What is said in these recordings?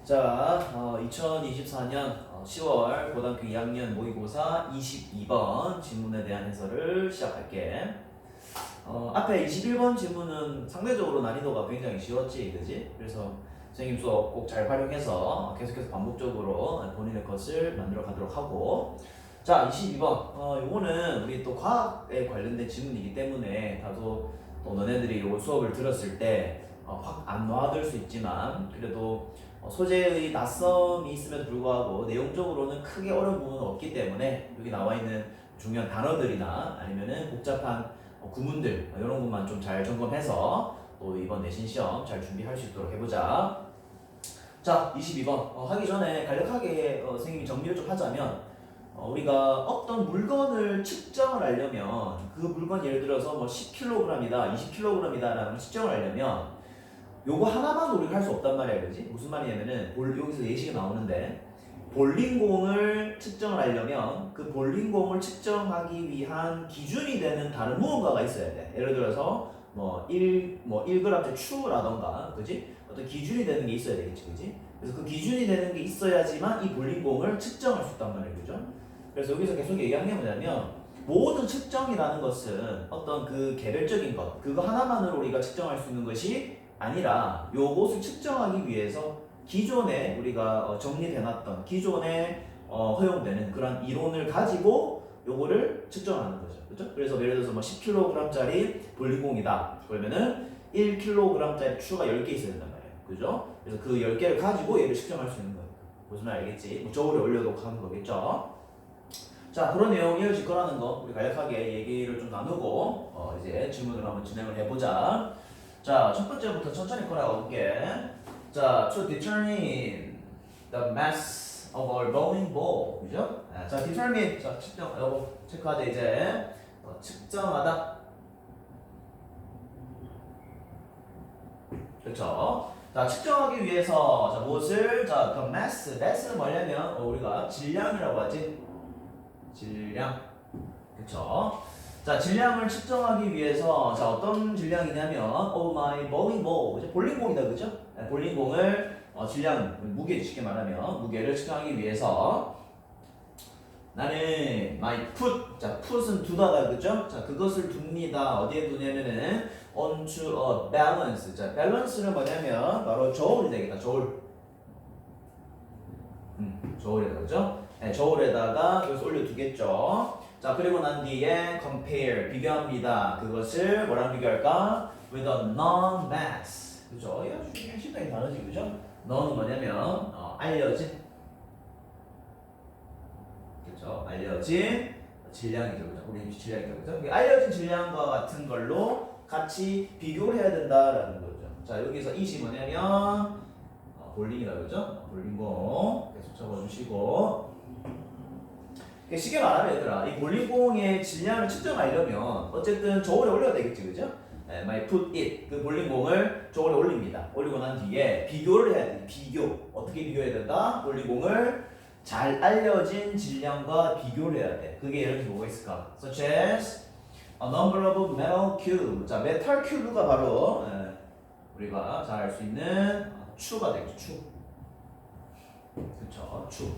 자, 2024년 10월 고등학교 2학년 모의고사 22번 질문에 대한 해설을 시작할게. 앞에 21번 질문은 상대적으로 난이도가 굉장히 쉬웠지, 그지? 그래서 선생님 수업 꼭 잘 활용해서 계속해서 반복적으로 본인의 것을 만들어 가도록 하고. 자, 22번. 요거는 우리 또 과학에 관련된 질문이기 때문에 다소 또 너네들이 요거 수업을 들었을 때 확 안 와닿을 수 있지만 그래도 소재의 낯섦이 있음에도 불구하고 내용적으로는 크게 어려운 부분은 없기 때문에 여기 나와 있는 중요한 단어들이나 아니면은 복잡한 구문들 이런 것만 좀 잘 점검해서 또 이번 내신 시험 잘 준비할 수 있도록 해보자. 자, 22번 하기 전에 간략하게 선생님이 정리를 좀 하자면 우리가 어떤 물건을 측정을 하려면 그 물건 예를 들어서 뭐 10kg이다, 20kg이다라는 측정을 하려면 요거 하나만 우리가 할 수 없단 말이야, 그지? 무슨 말이냐면은 여기서 예시가 나오는데 볼링공을 측정을 하려면 그 볼링공을 측정하기 위한 기준이 되는 다른 무언가가 있어야 돼. 예를 들어서 뭐 1g짜리 추라던가, 그지? 어떤 기준이 되는 게 있어야 되겠지, 그지? 그래서 그 기준이 되는 게 있어야지만 이 볼링공을 측정할 수 있단 말이야, 그죠? 그래서 여기서 계속 얘기하는 게 뭐냐면 모든 측정이라는 것은 어떤 그 개별적인 것, 그거 하나만으로 우리가 측정할 수 있는 것이 아니라 요것을 측정하기 위해서 기존에 우리가 정리해놨던 기존에 허용되는 그런 이론을 가지고 요거를 측정하는 거죠. 그죠? 그래서 예를 들어서 뭐 10kg짜리 볼링공이다. 그러면은 1kg짜리 추가 10개 있어야 된단 말이에요. 그죠? 그래서 그 10개를 가지고 얘를 측정할 수 있는 거예요. 무슨 말 알겠지? 뭐 저울에 올려놓고 하는 거겠죠? 자, 그런 내용이 이어질 거라는 거 우리 간략하게 얘기를 좀 나누고 이제 질문으로 한번 진행을 해보자. 자, 첫 번째부터 천천히 걸어가 볼게. 자, to determine the mass of our bowling ball. 그죠? 자, determine. 자, 측정. 요거 체크하자 이제. 측정하다. 그렇죠? 자, 측정하기 위해서 자, 무엇을? 자, the mass. mass는 뭐냐면 우리가 질량이라고 하지. 질량. 그렇죠? 자, 질량을 측정하기 위해서 자, 어떤 질량이냐면 oh my bowling ball. 그죠? 볼링공이다. 그죠? 네, 볼링공을 질량, 무게 쉽게 말하면 무게를 측정하기 위해서 나는 my put. 자, put은 두다다. 그죠? 자, 그것을 둡니다. 어디에 두냐면은 onto a balance. 자, balance는 뭐냐면 바로 저울이 되겠다. 저울. 저울이다. 그죠? 네, 저울에다가 여기서 올려두겠죠. 자, 그리고 난 뒤에 compare, 비교합니다. 그것을 뭐랑 비교할까? with a non-mass. 그죠? 이거 핵심적인 단어지, 그죠? non은 뭐냐면 알려진. 그죠? 알려진 질량이죠, 그죠? 우리 질량이죠, 그죠? 알려진 질량과 같은 걸로 같이 비교를 해야 된다라는 거죠. 자, 여기서 이시 뭐냐면 볼링이다, 그죠? 볼링공 계속 적어주시고. 쉽게 말하면 얘들아, 이 볼링공의 질량을 측정하려면 어쨌든 저울에 올려야 되겠지, 그죠? my put it. 그 볼링공을 저울에 올립니다. 올리고 난 뒤에 비교를 해야 돼. 비교. 어떻게 비교해야 된다? 볼링공을 잘 알려진 질량과 비교를 해야 돼. 그게 예를 들어 뭐가 있을까? Such as a number of metal cube. 자, 메탈 큐브가 바로 우리가 잘 알 수 있는 추가 되겠죠. 추. 그쵸? 추.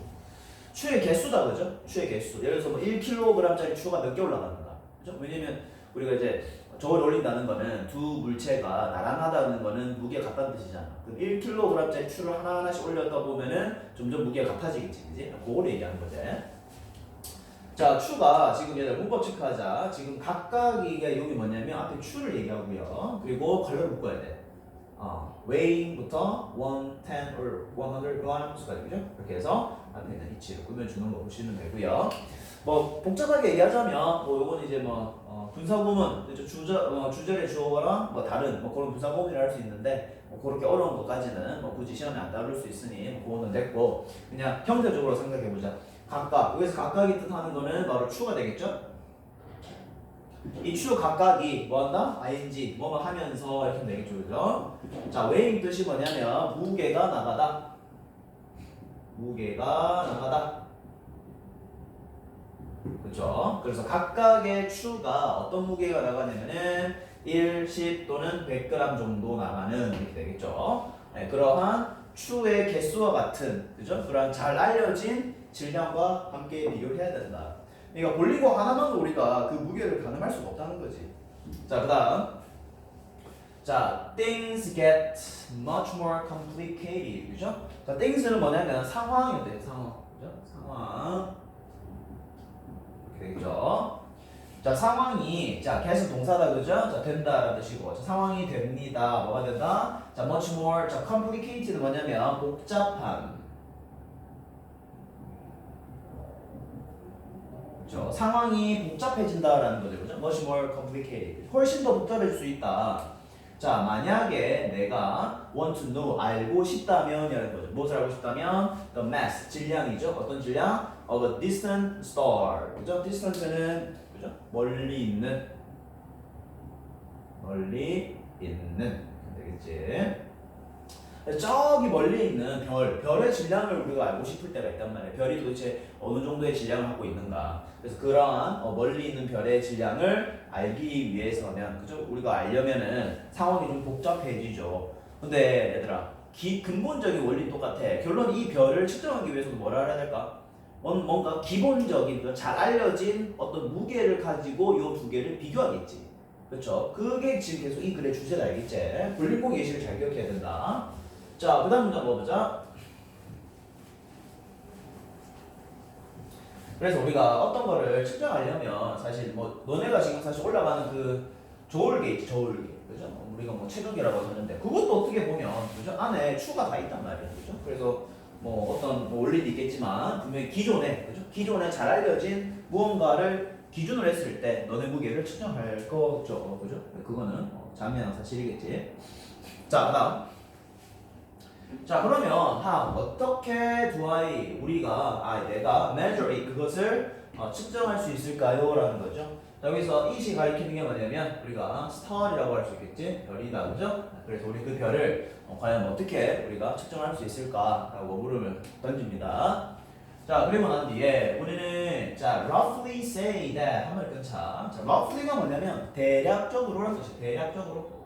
추의 개수다, 그죠? 추의 개수. 예를 들어서 뭐 1kg짜리 추가 몇 개 올라가는가? 그죠? 왜냐면 우리가 이제 저걸 올린다는 거는 두 물체가 나란하다는 거는 무게가 같다는 뜻이잖아. 그럼 1kg짜리 추를 하나하나씩 올렸다 보면은 점점 무게가 같아지겠지, 그지? 그걸 얘기하는 거지. 자, 추가 지금 얘들 문법 체크하자. 지금 각각이가 여기 뭐냐면 앞에 추를 얘기하고요. 그리고 괄호를 묶어야 돼. weighing부터 110 or 100g까지, 그죠? 이렇게 해서 앞에 있는 위치를 꾸며주는 거 보시면 되고요. 뭐 복잡하게 얘기하자면 뭐 요건 이제 뭐 분사구문 주절의 주어랑 뭐 다른 뭐 그런 분사구문이라 할 수 있는데 뭐 그렇게 어려운 것까지는 뭐 굳이 시험에 안 다룰 수 있으니 뭐 그거는 됐고 그냥 형태적으로 생각해 보자. 각각 여기서 각각이 뜻하는 거는 바로 추가 되겠죠? 이 추 각각이 뭐한다? ing 뭐뭐 하면서 이렇게 하면 되겠죠, 그죠? 자, weighing 뜻이 뭐냐면 무게가 나가다. 무게가 나가다. 그죠? 그래서 각각의 추가 어떤 무게가 나가냐면은 1, 10 또는 100g 정도 나가는 이렇게 되겠죠. 네, 그러한 추의 개수와 같은 그죠? 그런 잘 알려진 질량과 함께 비교를 해야 된다. 그러니까 볼링공 하나만으로 우리가 그 무게를 가늠할 수가 없다는 거지. 자, 그다음 자, things get much more complicated. 그죠? 자, things는 뭐냐면 상황인데 상황. 그죠? 상황. 이렇게 되죠. 자, 상황이 자, get은 동사다. 그죠? 자, 된다라는 뜻이고. 자, 상황이 됩니다. 뭐가 된다? 자, much more. 자, complicated는 뭐냐면 복잡한. 그죠? 상황이 복잡해진다라는 거죠. 그죠? much more complicated. 훨씬 더 복잡해질 수 있다. 자, 만약에 내가 want to know 알고 싶다면 이라는 거죠. 무엇을 알고 싶다면 the mass 질량이죠. 어떤 질량? of a distant star. 그죠? distant는 그죠? 멀리 있는 되겠지. 저기 멀리 있는 별의 질량을 우리가 알고 싶을 때가 있단 말이에요. 별이 도대체 어느 정도의 질량을 갖고 있는가. 그래서 그러한 멀리 있는 별의 질량을 알기 위해서는 그죠? 우리가 알려면은 상황이 좀 복잡해지죠. 근데 얘들아, 근본적인 원리는 똑같아. 결론 이 별을 측정하기 위해서도 뭘 알아야 될까? 뭔가 기본적인 잘 알려진 어떤 무게를 가지고 이 두 개를 비교하겠지. 그렇죠? 그게 지금 계속 이 글의 주제다, 알겠지? 볼링공 예시를 잘 기억해야 된다. 자, 그 다음 문제 한번 보자. 그래서 우리가 어떤 거를 측정하려면 사실 뭐 너네가 지금 사실 올라가는 그 저울계 있지, 저울계. 그죠? 우리가 뭐 체중계라고 하는데 그것도 어떻게 보면 그죠? 안에 추가 다 있단 말이에요. 그죠? 그래서 뭐 어떤 뭐 원리도 있겠지만 분명히 기존에 그죠? 기존에 잘 알려진 무언가를 기준으로 했을 때 너네 무게를 측정할 거죠. 그죠? 그거는 자명한 사실이겠지. 자, 그다음. 자, 그러면 어떻게 do I 우리가 내가 measure it 그것을 측정할 수 있을까요? 라는 거죠. 자, 여기서 it이 가리키는 게 뭐냐면 우리가 star이라고 할 수 있겠지. 별이다. 그죠? 그래서 우리 그 별을 과연 어떻게 우리가 측정할 수 있을까? 라고 물음을 던집니다. 자, 그리고 난 뒤에 우리는 자, roughly say that 한번 끊자. 자, roughly가 뭐냐면 대략적으로라는 뜻이 대략적으로.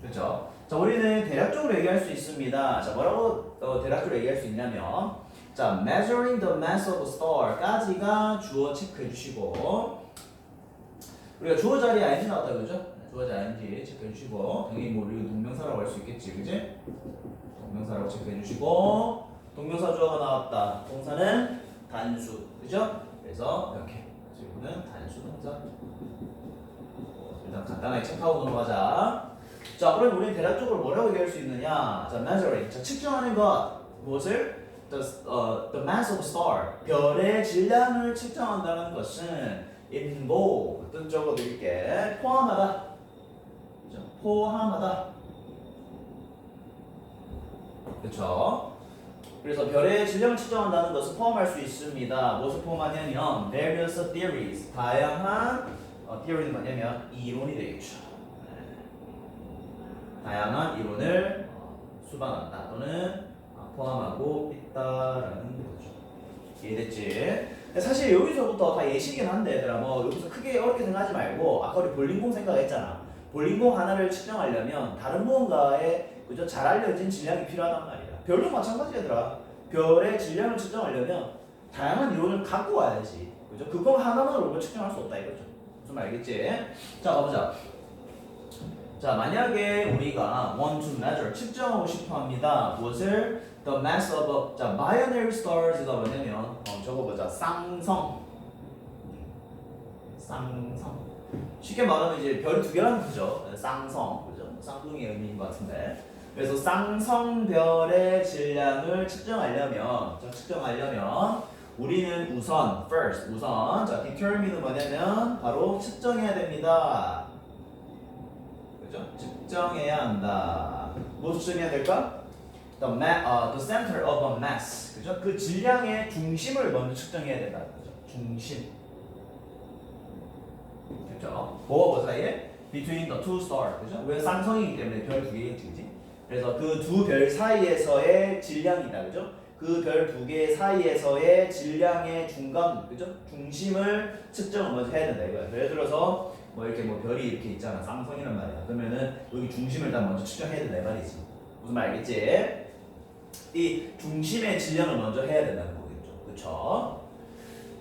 그렇죠? 자, 우리는 대략적으로 얘기할 수 있습니다. 자, 뭐라고 대략적으로 얘기할 수 있냐면 자, measuring the mass of a star까지가 주어 체크해 주시고 우리가 주어 자리에 ing 나왔다 그죠? 주어 자리 ing 체크해 주시고 당연히 뭐 우리가 동명사라고 할 수 있겠지, 그지? 동명사라고 체크해 주시고 동명사 주어가 나왔다. 동사는 단수, 그죠? 그래서 이렇게 지금은 단수 동사. 일단 간단하게 체크하고 넘어가자. 자, 그럼 우리는 대략적으로 뭐라고 얘기할 수 있느냐? 자, measuring. 자, 측정하는 것 무엇을? The mass of star. 별의 질량을 측정한다는 것은 involve. 뜻 적어드릴게. 포함하다. 그렇죠? 포함하다. 그렇죠? 그래서 별의 질량을 측정한다는 것을 포함할 수 있습니다. 무엇을 포함하냐면 various theories. 다양한 theory는 뭐냐면 이론이 되겠죠. 다양한 이론을 수반한다 또는 포함하고 있다라는 거죠. 이해됐지? 사실 여기서부터 다 예시긴 한데 얘들아 뭐 여기서 크게 어렵게 생각하지 말고 아까 우리 볼링공 생각했잖아. 볼링공 하나를 측정하려면 다른 무언가에 그죠? 잘 알려진 질량이 필요하단 말이야. 별도 마찬가지야 얘들아. 별의 질량을 측정하려면 다양한 이론을 갖고 와야지. 그죠? 그거 하나만으로 우리가 측정할 수 없다 이거죠. 무슨 말 알겠지? 자, 가보자. 자, 만약에 우리가 want to measure 측정하고 싶어 합니다. 무엇을? The mass of a 자, binary stars가 뭐냐면 적어보자. 쌍성. 쉽게 말하면 이제 별이 두 개라는 거죠. 쌍성. 그죠? 쌍둥이의 의미인 것 같은데. 그래서 쌍성별의 질량을 측정하려면 우리는 우선 자, determine은 뭐냐면 바로 측정해야 됩니다. 그죠? 측정해야 한다. 뭐 측정해야 될까? The center of a mass. 그죠? 그 질량의 중심을 먼저 측정해야 된다. 그죠? 중심. 그죠? 뭐와 뭐 사이에? Between the two stars. 그죠? 왜 쌍성이기 때문에 별 두 개겠지, 그지? 그래서 그 두 별 사이에서의 질량이다. 그죠? 그 별 두 개 사이에서의 질량의 중간, 그죠? 중심을 측정을 먼저 해야 된다 이거야. 예를 들어서 뭐 이렇게 뭐 별이 이렇게 있잖아. 쌍성이란 말이야. 그러면은 여기 중심을 일단 먼저 측정해야 된다 이 말이지. 무슨 말 알겠지? 이 중심의 질량을 먼저 해야 된다는 거겠죠. 그쵸?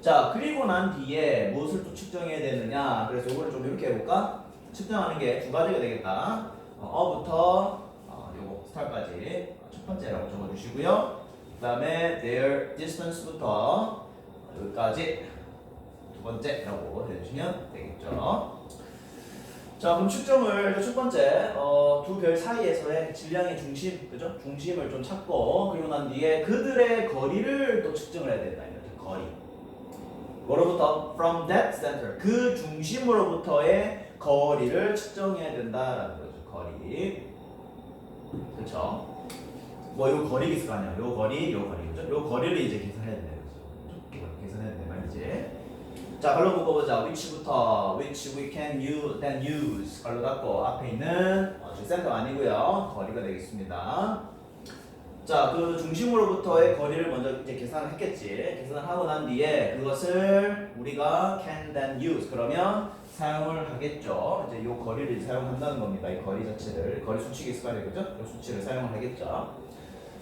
자, 그리고 난 뒤에 무엇을 또 측정해야 되느냐? 그래서 이거를 좀 이렇게 해볼까? 측정하는 게 두 가지가 되겠다. 어부터 요거 스타까지 첫 번째라고 적어주시고요. 그 다음에 their distance부터 여기까지 두 번째라고 해주시면 되겠죠. 자, 그럼 측정을 첫 번째 두 별 사이에서의 질량의 중심, 그죠? 중심을 좀 찾고 그리고 난 뒤에 그들의 거리를 또 측정을 해야 된다. 이거죠. 거리. 뭐로부터? From that center. 그 중심으로부터의 거리를 측정해야 된다라는 거죠. 거리. 그렇죠? 뭐 요 거리 있을 거 아니야. 요 거리, 그죠? 요 거리를 이제 계산해야 된다. 그죠? 계산해야 된다 말이지. 자, 걸로 묶어보자. which부터 which we can use, then use. 걸로 닫고 앞에 있는 센터 아니고요. 거리가 되겠습니다. 자, 그 중심으로부터의 거리를 먼저 이제 계산을 했겠지. 계산을 하고 난 뒤에 그것을 우리가 can then use. 그러면 사용을 하겠죠. 이제 이 거리를 사용한다는 겁니다. 이 거리 자체를 거리 수칙이 있을 거 아니에요, 그죠? 이 수칙을 사용을 하겠죠.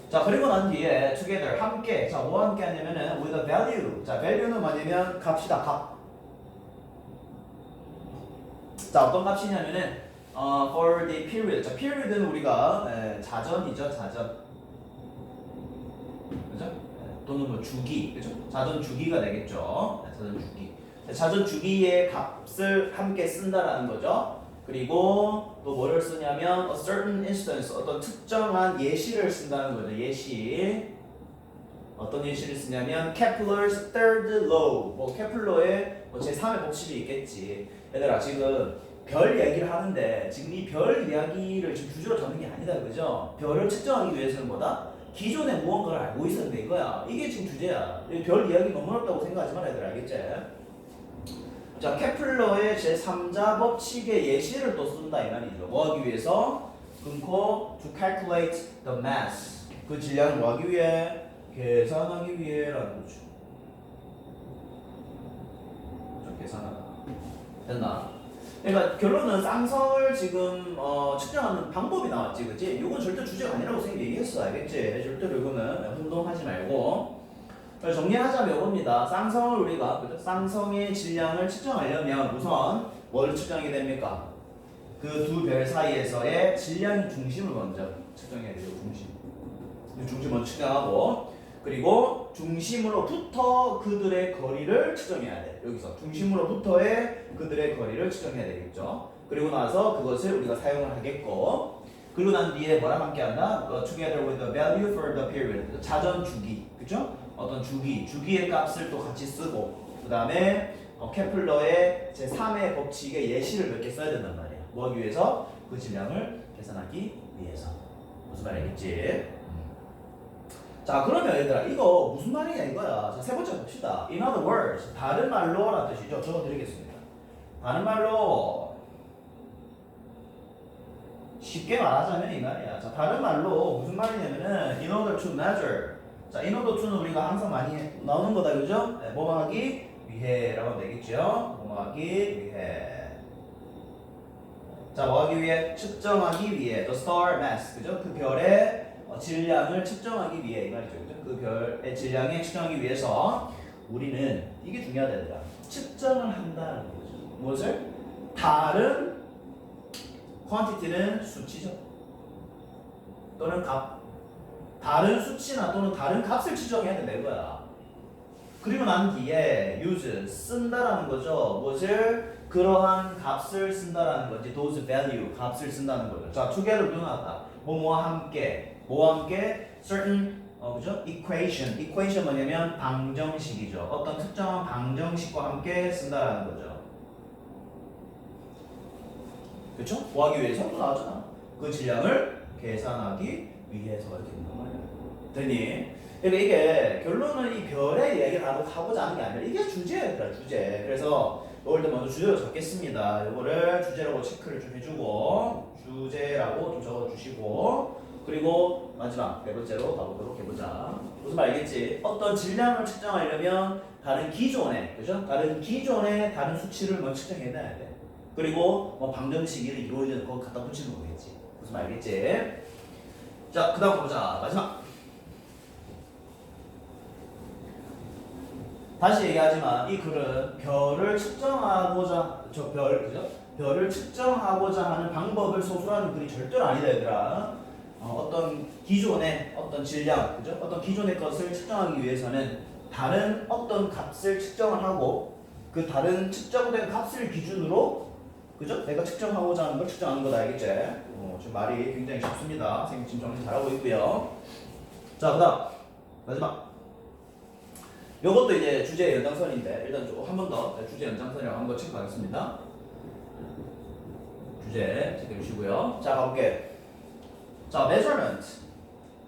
자, 그리고 난 뒤에 together 함께. 자, 뭐와 함께 하냐면은 with a value. 자, value는 뭐냐면 값이다. 값. 자, 어떤 값이냐면은 for the period. 자, period는 우리가 자전이죠, 자전. 그죠? 또는 뭐 주기, 그죠? 자전 주기가 되겠죠. 자전 주기. 자전 주기의 값을 함께 쓴다라는 거죠. 그리고 또 뭐를 쓰냐면 a certain instance, 어떤 특정한 예시를 쓴다는 거죠. 예시. 어떤 예시를 쓰냐면 Kepler's third law. 뭐 케플러의 뭐 제3의 법칙이 있겠지. 얘들아, 지금 별 이야기를 하는데 지금 이 별 이야기를 지금 주제로 잡는 게 아니다, 그죠? 별을 측정하기 위해서는 뭐다? 기존의 무언가를 알고 있어야 돼 이거야. 이게 지금 주제야. 별 이야기 너무 어렵다고 생각하지 마라, 얘들아, 알겠지? 자, 케플러의 제3자 법칙의 예시를 또 쓴다 이 말이죠. 뭐 하기 위해서? 금코 to calculate the mass. 그 질량을 뭐 하기 위해? 계산하기 위해라는 거죠. 좀 계산하다. 됐나? 그러니까 결론은 쌍성을 지금 측정하는 방법이 나왔지, 그치? 이건 절대 주제가 아니라고 얘기했어, 알겠지? 절대로 이거는 혼동하지 말고. 정리하자면 이겁니다. 쌍성을 우리가, 그죠? 쌍성의 질량을 측정하려면 우선 뭘 측정하게 됩니까? 그 두 별 사이에서의 질량의 중심을 먼저 측정해야 돼요. 중심 먼저 측정하고, 그리고 중심으로부터 그들의 거리를 측정해야 돼. 여기서 중심으로부터의 그들의 거리를 측정해야 되겠죠. 그리고 나서 그것을 우리가 사용을 하겠고, 그리고 난 뒤에 뭐랑 함께 한다? Together with the value for the period. 자전 주기, 그죠? 어떤 주기의 값을 또 같이 쓰고, 그 다음에 케플러의 제3의 법칙의 예시를 몇 개 써야 된단 말이야. 뭐 하기 위해서? 그 질량을 계산하기 위해서. 무슨 말 알겠지? 자, 그러면 얘들아, 이거 무슨 말이냐 이거야. 자, 세 번째 봅시다. In other words, 다른 말로 라는 뜻이죠. 적어드리겠습니다. 다른 말로 쉽게 말하자면 이 말이야. 자, 다른 말로 무슨 말이냐면은 in order to measure. 자, in order to는 우리가 항상 많이 나오는 거다, 그죠? 네, 뭐 하기 위해라고 하면 되겠죠. 뭐 하기 위해. 자, 뭐 하기 위해? 측정하기 위해. The star mass, 그죠? 그 별의 질량을 측정하기 위해 이 말이죠, 그죠? 그 별의 질량을 측정하기 위해서 우리는 이게 중요하다 얘들아. 측정을 한다는 거죠. 무엇을? 다른 quantity는 수치죠. 또는 값. 다른 수치나 또는 다른 값을 측정해야 된다 이거야. 그리고 난 뒤에 use 쓴다라는 거죠. 무엇을? 그러한 값을 쓴다라는 거지. those value 값을 쓴다는 거죠. 자, together 나왔다. 뭐뭐와 함께. 뭐와 함께? certain 그죠? equation 뭐냐면 방정식이죠. 어떤 특정한 방정식과 함께 쓴다라는 거죠. 그렇죠? 뭐 하기 위해서? 또 나왔잖아. 그 질량을 계산하기 위해서 이렇게 있는 말이야. 되니? 그러니까 이게 결론은 이 별의 이야기를 하고자 하는 게 아니라 이게 주제야, 주제. 그래서 이걸 때 먼저 주제로 적겠습니다. 이거를 주제라고 체크를 좀 해주고 주제라고 좀 적어주시고, 그리고 마지막 네 번째로 가보도록 해보자. 무슨 말 알겠지? 어떤 질량을 측정하려면 다른 기존의 그죠? 다른 기존의 다른 수치를 먼저 측정해놔야 돼. 그리고 뭐 방정식이 이루어지는 거 갖다 붙이는 거겠지. 무슨 말 알겠지? 자, 그다음 보자. 마지막. 다시 얘기하지만 이 글은 별을 측정하고자 그죠? 별을 측정하고자 하는 방법을 소술하는 글이 절대로 아니다 얘들아. 어떤 기존의 어떤 질량, 그죠? 어떤 기존의 것을 측정하기 위해서는 다른 어떤 값을 측정을 하고 그 다른 측정된 값을 기준으로, 그죠? 내가 측정하고자 하는 걸 측정하는 거다, 알겠지? 지금 말이 굉장히 쉽습니다. 선생님 지금 정리 잘하고 있고요. 자, 그다음 마지막. 요것도 이제 주제 연장선인데 일단 좀 한 번 더 주제 연장선이라고 한번 체크하겠습니다. 주제 체크해주시고요. 자, 가볼게. 자, measurement.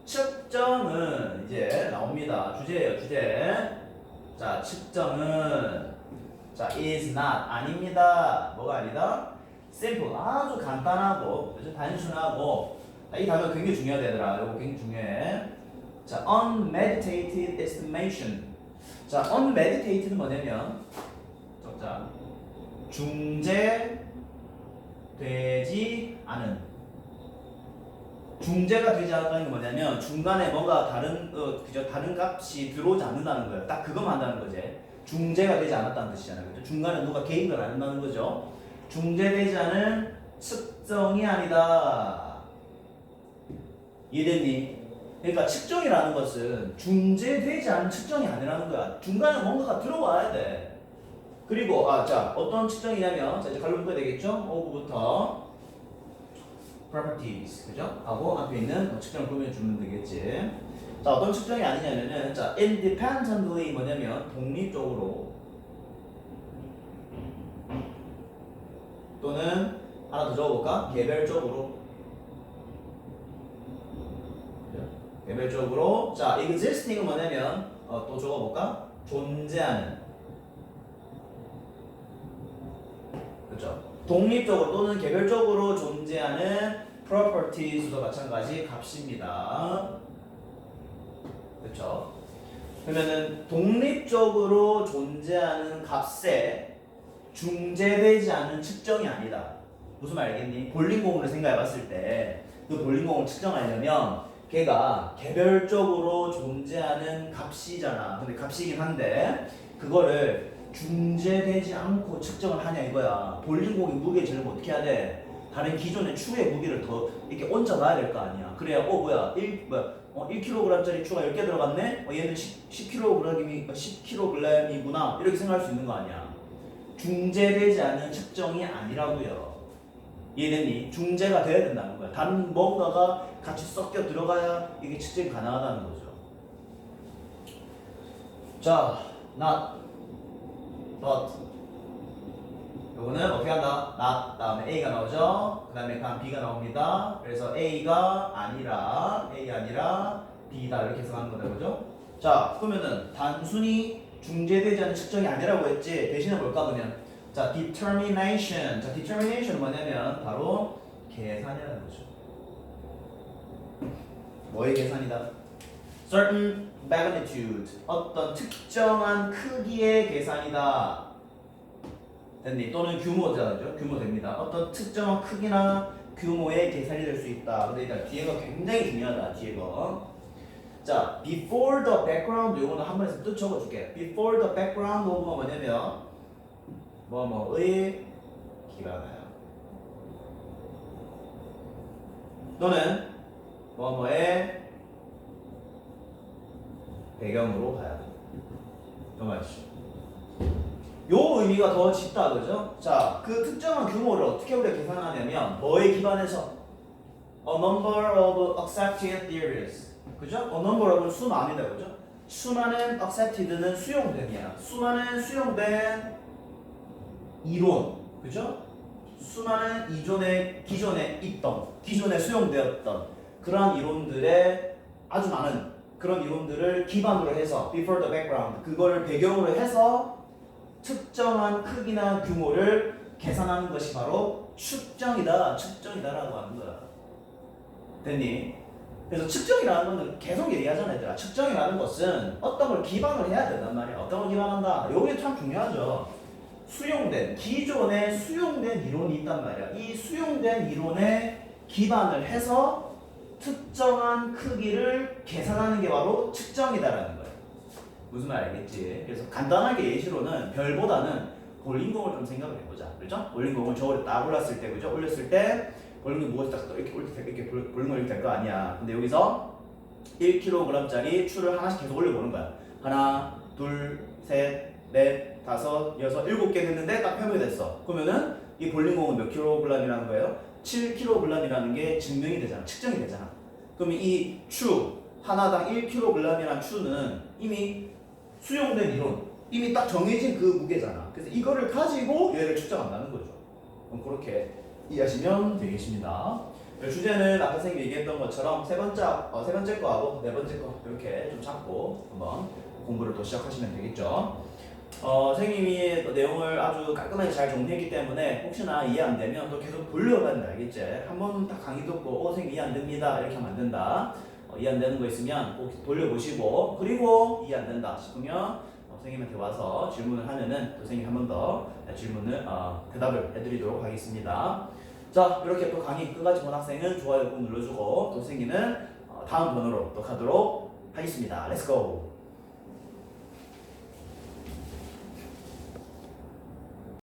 측정은 이제 나옵니다. 주제예요, 주제. 자, 측정은 자, is not 아닙니다. 뭐가 아니다? simple 아주 간단하고 그죠? 단순하고. 자, 이 단어 굉장히 중요하다 얘들아. 이거 굉장히 중요해. 자, unmeditated estimation. 자, unmedited는 뭐냐면 적자 중재되지 않은. 중재가 되지 않는다는 게 뭐냐면 중간에 뭔가 다른 그죠? 다른 값이 들어오지 않는다는 거예요. 딱 그거만 한다는 거지. 중재가 되지 않았다는 뜻이잖아요. 그죠? 중간에 누가 개입을 안 한다는 거죠. 중재되지 않은 측정이 아니다. 이해됐니? 그러니까 측정이라는 것은 중재되지 않은 측정이 아니라는 거야. 중간에 뭔가가 들어와야 돼. 그리고 자, 어떤 측정이냐면 자, 이제 갈로 묶어야 되겠죠? 5부부터 properties, 그죠? 하고 앞에 있는 측정을 구분해 주면 되겠지. 자, 어떤 측정이 아니냐면은 자, independently 뭐냐면 독립적으로 또는 하나 더 적어볼까? 개별적으로. 개별적으로. 자, existing은 뭐냐면 또 적어볼까? 존재하는. 그렇죠? 독립적으로 또는 개별적으로 존재하는 properties도 마찬가지 값입니다. 그렇죠? 그러면은 독립적으로 존재하는 값에 중재되지 않는 측정이 아니다. 무슨 말 알겠니? 볼링공을 생각해봤을 때 그 볼링공을 측정하려면 걔가 개별적으로 존재하는 값이잖아. 근데 값이긴 한데 그거를 중재되지 않고 측정을 하냐 이거야. 볼링공의 무게 재려면 어떻게 해야 돼? 다른 기존의 추의 무게를 더 이렇게 얹어놔야 될 거 아니야. 그래야 뭐야 1kg짜리 추가 10개 들어갔네? 얘는 10kg이구나 이렇게 생각할 수 있는 거 아니야. 중재되지 않는 측정이 아니라고요. 이해됐니? 중재가 돼야 된다는 거야. 다른 뭔가가 같이 섞여 들어가야 이게 측정이 가능하다는 거죠. 자, not, but. 요거는 어떻게 한다? not 다음에 A가 나오죠. 그 다음에 다음 B가 나옵니다. 그래서 A가 아니라 B다 이렇게 해석하는 거다, 그죠? 자, 그러면은 단순히 중재되지 않는 측정이 아니라고 했지. 대신에 뭘까 그러면? 자, determination. 자, determination은 뭐냐면 바로 계산이라는 거죠. 뭐의 계산이다? certain magnitude. 어떤 특정한 크기의 계산이다. 됐니? 또는 규모죠. 규모 됩니다. 어떤 특정한 크기나 규모의 계산이 될 수 있다. 근데 일단 뒤에가 굉장히 중요하다. 뒤에가. 자, before the background 요거는 한 번에서 뜻 적어줄게. before the background 오브가 뭐냐면 뭐뭐의 기반하여 또는 뭐뭐의 배경으로 가야 돼. 이 말이죠. 요 의미가 더 짙다, 그죠? 자, 그 특정한 규모를 어떻게 우리가 계산하냐면 뭐에 기반해서 a number of accepted theories, 그죠? a number of는 수많이다, 그죠? 수많은 accepted는 수용된이야. 수많은 수용된 이론, 그죠? 수많은 기존에 있던, 기존에 수용되었던 그러한 이론들의 아주 많은 그런 이론들을 기반으로 해서 before the background 그거를 배경으로 해서 특정한 크기나 규모를 계산하는 것이 바로 측정이다라고 하는 거야. 됐니? 그래서 측정이라는 거는 계속 얘기하잖아 얘들아. 측정이라는 것은 어떤 걸 기반으로 해야 된단 말이야. 어떤 걸 기반한다. 요게 참 중요하죠. 기존에 수용된 이론이 있단 말이야. 이 수용된 이론에 기반을 해서 특정한 크기를 계산하는 게 바로 측정이다라는 거예요. 무슨 말 알겠지? 그래서 간단하게 예시로는 별보다는 볼링공을 좀 생각을 해보자. 그렇죠? 볼링공을 저울에 딱 올렸을 때, 그죠? 올렸을 때 볼링공이 무엇이 딱 이렇게 올 때 이렇게 볼링공이 이렇게 될 거 아니야. 근데 여기서 1kg짜리 추를 하나씩 계속 올려보는 거야. 하나, 둘, 셋, 넷, 다섯, 여섯, 7개 됐는데 딱 표명이 됐어. 그러면은 이 볼링공은 몇 kg이라는 거예요? 7kg이라는 게 증명이 되잖아. 측정이 되잖아. 그러면 이 추 하나당 1kg이라는 추는 이미 수용된 이론, 이미 딱 정해진 그 무게잖아. 그래서 이거를 가지고 얘를 측정한다는 거죠. 그럼 그렇게 이해하시면 되겠습니다. 주제는 아까 선생님이 얘기했던 것처럼 세 번째 거하고 네 번째 거 이렇게 좀 잡고 한번 공부를 또 시작하시면 되겠죠. 선생님이 내용을 아주 깔끔하게 잘 정리했기 때문에 혹시나 이해 안 되면 또 계속 돌려봐야 된다. 알겠지? 한번 딱 강의 듣고 선생님 이해 안 됩니다. 이렇게 하면 안 된다. 이해 안 되는 거 있으면 꼭 돌려보시고, 그리고 이해 안 된다 싶으면 선생님한테 와서 질문을 하면은 또 선생님이 한 번 더 질문을 대답을 해드리도록 하겠습니다. 자, 이렇게 또 강의 끝까지 본 학생은 좋아요 꼭 눌러주고, 또 선생님은 다음 번호로 또 가도록 하겠습니다. 렛츠고!